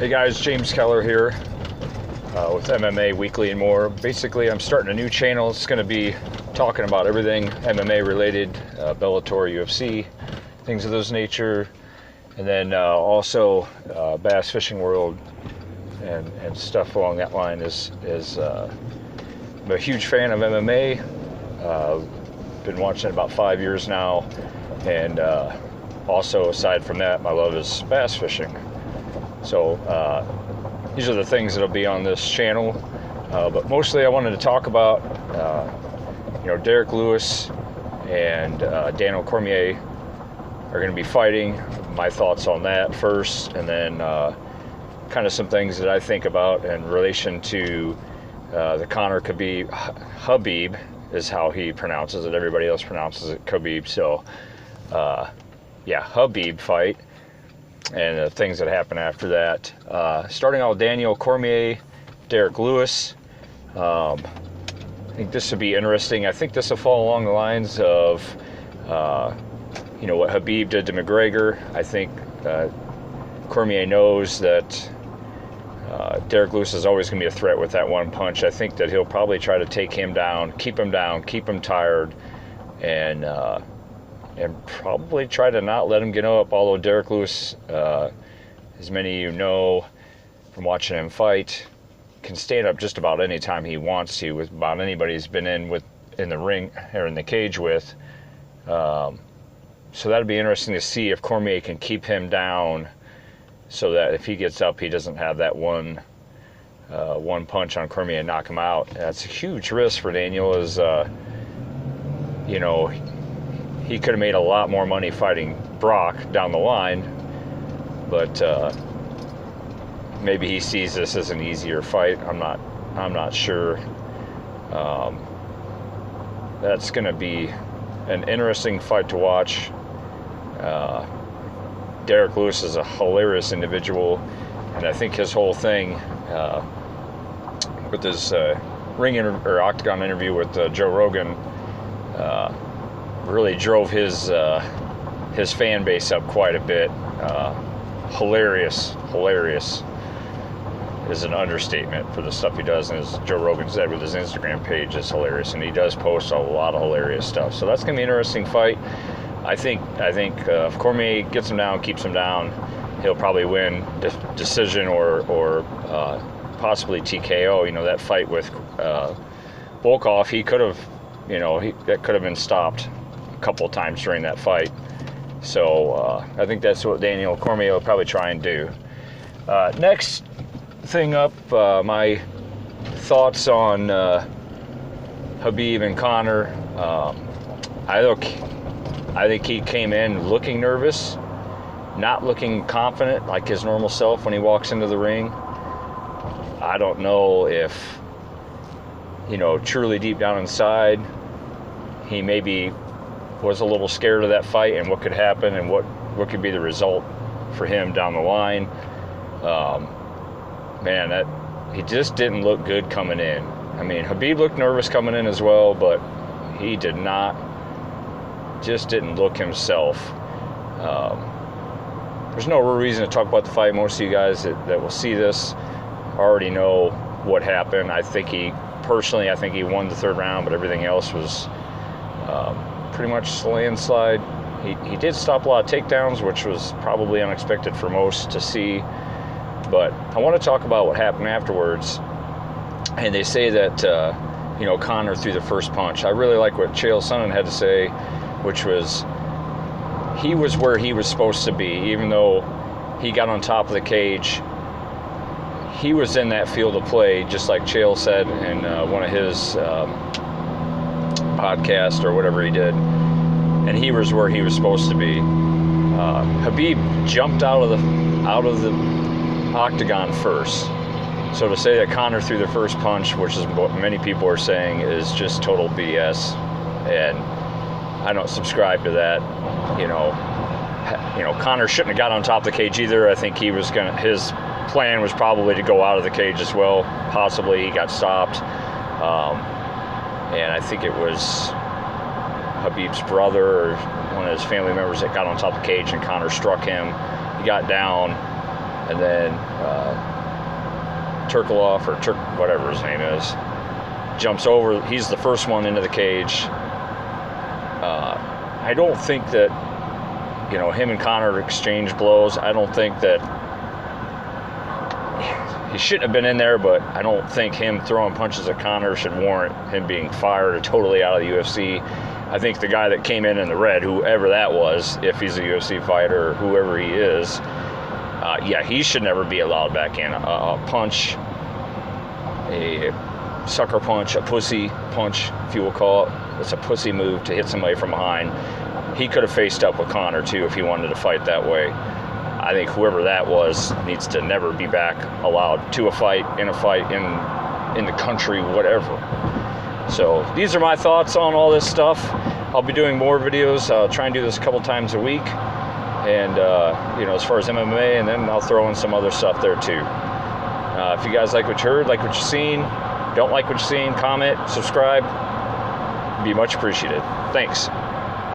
Hey guys, James Keller here with MMA Weekly and more. Basically, I'm starting a new channel. It's going to be talking about everything MMA related, Bellator, UFC, things of those nature, and then also bass fishing world and stuff along that line. I'm a huge fan of MMA. Been watching it about 5 years now, and also aside from that, my love is bass fishing. So these are the things that'll be on this channel, but mostly I wanted to talk about Derek Lewis and Daniel Cormier are going to be fighting. My thoughts on that first, and then kind of some things that I think about in relation to the Conor Khabib is how he pronounces it. Everybody else pronounces it Khabib. So Khabib fight and the things that happen after that. Starting out with Daniel Cormier, Derek Lewis. I think this would be interesting. I think this will fall along the lines of what Khabib did to McGregor. I think Cormier knows that Derek Lewis is always going to be a threat with that one punch. I think that he'll probably try to take him down, keep him tired, and probably try to not let him get up. Although Derek Lewis, as many of you know from watching him fight, can stand up just about any time he wants to with about anybody he's been in the ring or in the cage with. So that'd be interesting to see if Cormier can keep him down, so that if he gets up, he doesn't have that one punch on Cormier and knock him out. That's a huge risk for Daniel. He could have made a lot more money fighting Brock down the line, but maybe he sees this as an easier fight. I'm not sure. That's going to be an interesting fight to watch. Derek Lewis is a hilarious individual, and I think his whole thing with his Octagon interview with Joe Rogan really drove his fan base up quite a bit. Hilarious is an understatement for the stuff he does, and as Joe Rogan said, with his Instagram page is hilarious, and he does post a lot of hilarious stuff. So that's going to be an interesting fight. I think if Cormier gets him down, keeps him down, he'll probably win decision or possibly TKO. That fight with Volkov, he could have, that could have been stopped a couple of times during that fight. So I think that's what Daniel Cormier will probably try and do. Next thing up, my thoughts on Khabib and Conor. I think he came in looking nervous, not looking confident like his normal self when he walks into the ring. I don't know if, truly deep down inside, he maybe was a little scared of that fight and what could happen and what could be the result for him down the line. He just didn't look good coming in. I mean, Khabib looked nervous coming in as well, but he just didn't look himself. There's no real reason to talk about the fight. Most of you guys that will see this already know what happened. I think he won the third round, but everything else was pretty much landslide. He did stop a lot of takedowns, which was probably unexpected for most to see. But I want to talk about what happened afterwards. And they say that Conor threw the first punch. I really like what Chael Sonnen had to say, which was he was where he was supposed to be. Even though he got on top of the cage, he was in that field of play, just like Chael said in one of his podcasts or whatever he did, and he was where he was supposed to be. Khabib jumped out of the octagon first. So to say that Conor threw the first punch, which is what many people are saying, is just total BS, and I don't subscribe to that. Conor shouldn't have got on top of the cage either. I think his plan was probably to go out of the cage as well. Possibly he got stopped, and I think it was Khabib's brother or one of his family members that got on top of the cage, and Conor struck him. He got down, and then Turkalov, or whatever his name is, jumps over. He's the first one into the cage. I don't think that, you know, him and Conor exchange blows. I don't think that he shouldn't have been in there, but I don't think him throwing punches at Conor should warrant him being fired or totally out of the UFC. I think the guy that came in the red, whoever that was, if he's a UFC fighter or whoever he is, yeah, he should never be allowed back in. A punch, a sucker punch, a pussy punch, if you will call it. It's a pussy move to hit somebody from behind. He could have faced up with Conor too if he wanted to fight that way. I think whoever that was needs to never be back allowed to a fight, in the country, whatever. So these are my thoughts on all this stuff. I'll be doing more videos. I'll try and do this a couple times a week. And, you know, as far as MMA, and then I'll throw in some other stuff there too. If you guys like what you heard, like what you've seen, don't like what you've seen, comment, subscribe. Be much appreciated. Thanks.